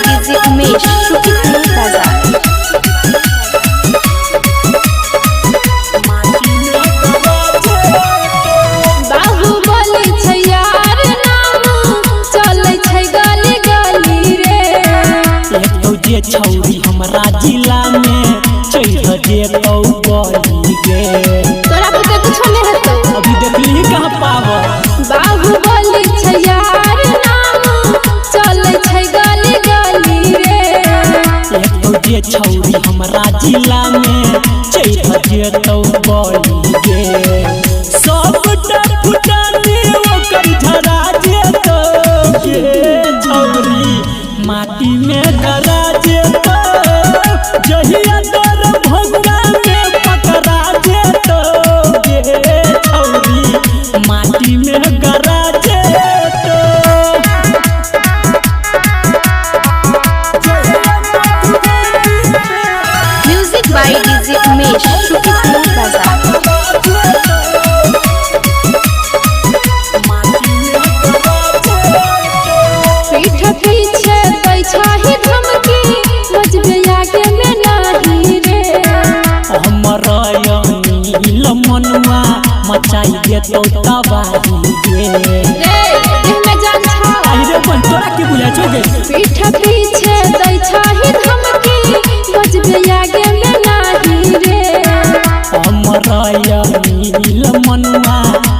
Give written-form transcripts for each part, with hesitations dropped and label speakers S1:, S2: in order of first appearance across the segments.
S1: DJ Umesh शुक्रिया बाजार।
S2: बाहुबली छै यार नाम चलै छै गली गली रे।
S3: एतो जे छौरी हमरा जिला में चढ़ जेतौ गली गे।
S2: तोरा बुते कुछो नहीं हेतौ
S3: अभी देखली कहां पावर।
S2: बाहुबली छै यार नाम चलै छै गली गली रे।
S3: एतो जे छौरी हमरा जिला में चढ़ जेतौ गली गे। सबटा फुटानी ओकर झरा जेतौ गे छौरी माटी में गरा जेतौ। जहिया तोर भंगा में पकड़ा जेतौ गे छौरी माटी में गरा जेतौ।
S1: म्यूजिक बाय डीजे उमेश शुक्रिया बाजार।
S2: पीठ पीछे दै छही धमकी मजबे आगे में नाही रे।
S3: हमर नील मनुआ मचाई देतौ तबाही गे।
S2: रे देह में जान छा
S3: अरे बन तोरा के बुझा छौ गे।
S2: पीठ पीछे दै छही धमकी मजबे आगे में नाही रे।
S3: हमर नील मनुआ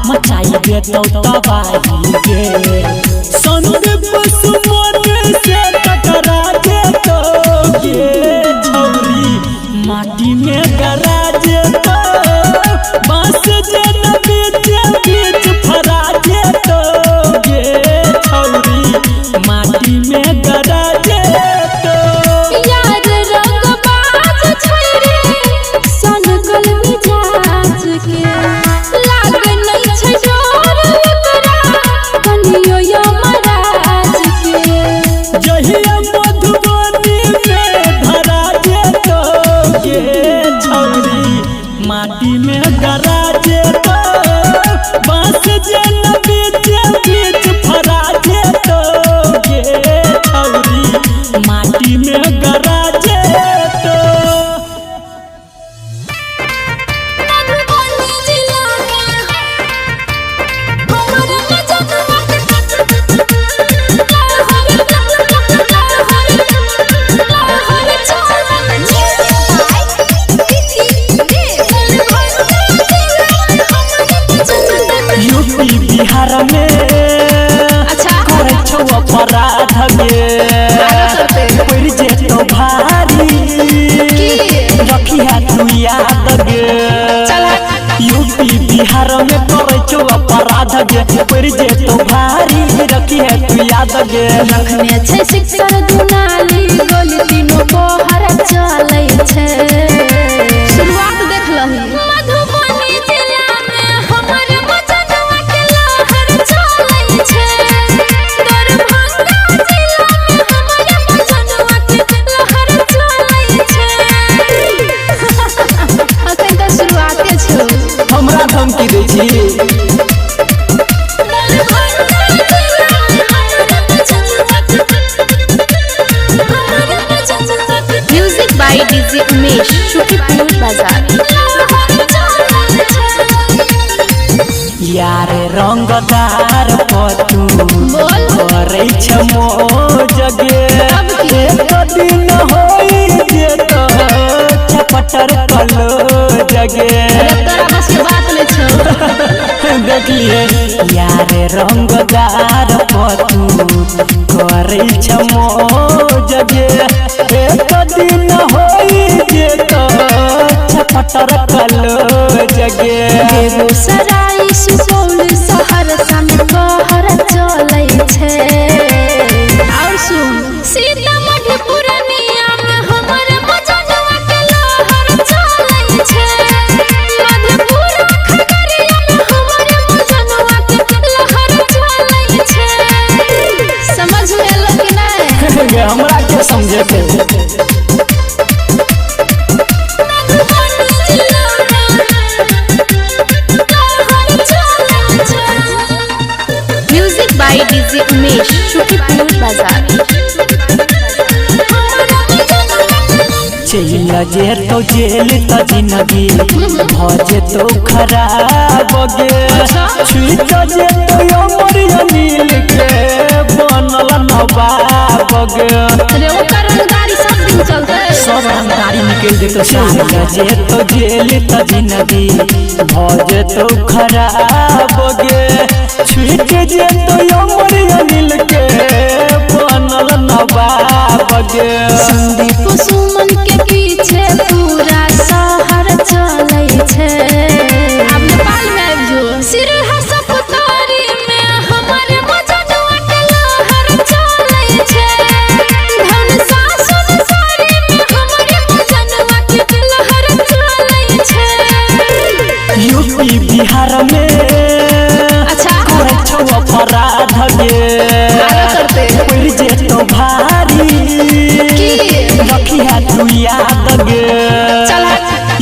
S3: मचाई देतौ तबाही गे। संदीप सुमन से टकरा जेतौ गे छौरी माटी में गरा जेतौ। बांस जे न बीच फरा जेतौ गे छौरी माटी में गरा जेतौ।
S2: यार रंगबाज छै रे सन कल मिजाज के। लाग नहीं छै डर एकरा कनियो यमराज के।
S3: जहिया मधुबनी में धरा जेतौ गे छौरी माटी में गरा जेतौ। बांस जे न बीच फरा जेतौ गे छौरी माटी में गरा जेतौ।
S2: मधुबनी जिला में हमर मजनुआ
S3: यूपी बिहार में
S2: अच्छा
S3: करे छौ अपराध गे। पड़ जेतौ भारी रखिया तू याद गे। यूपी बिहार में करे छौ अपराध गे। पड़ जेतौ भारी रखिया तू याद गे।
S2: रखने छै सिक्सर दुनाली गोली तीनों पहर चलै छै। शुरुआत देख लही मधुबनी जिला में हमर मजनुआ के लहर चलै छै। दरभंगा जिला में हमर मजनुआ के लहर चलै छै। अखन तऽ शुरुआते छै।
S3: हमरा धमकी दै छी
S1: म्यूजिक बाय डीजे उमेश शुक्रिया बाजार।
S3: यार रंगदार पतू करे छ मोज गे। एक दिन होई जेतौ चपटर कलो जगे।
S2: तोरा बस के बात नहीं छौ।
S3: देखलिए यार रंगदार पतू करे छ मोज गे। एक दिन होई जेतौ चपटर कलो जगे।
S2: बेगूसराय सुपौल सहरसा में कहर चलै छै। और सुन सीतामढ़ी पूर्णिया में हमर मजनुआ के लहर चलै छै। मधेपुरा खगड़िया में हमर मजनुआ के लहर चलै छै। समझ में एलो कि नहीं?
S3: हमरा के समझे थे
S1: म्यूजिक बाय डीजे उमेश शुक्रिया बाजार।
S3: चल जे तो जेल त जिंदगी भजे तो खराब गे छुट जे तो अमर अनिल के बनल नवाब गे
S2: रे वो कारण गाड़ी सब दिन चलते
S3: सब गाड़ी निकल दे तो चल जे तो जेल त जिंदगी भजे तो खराब गे छुट जे तो अमर अनिल के बनल नवाब गे
S2: संदीप सुमन के पीछे पूरा शहर चलै छे अब नेपाल में आबि जो सिरहा सपुतारी में हमारे मजनुआ के लहर चलै छे धन सासुर सारी में हमारे मजनुआ के लहर चलै छे
S3: यूपी बिहार में
S2: अच्छा
S3: करे छो अपराध गे
S2: करते
S3: पड़ जे तो भारी रखिया तू याद गे
S2: चल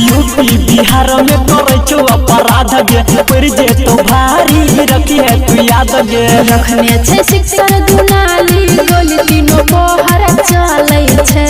S3: यूपी बिहार में करे छो अपराध गे पड़ जे तो भारी रखिया तू याद गे
S2: रखने छे शिक्षण दुनाली गोली तीनों बहर चलै छे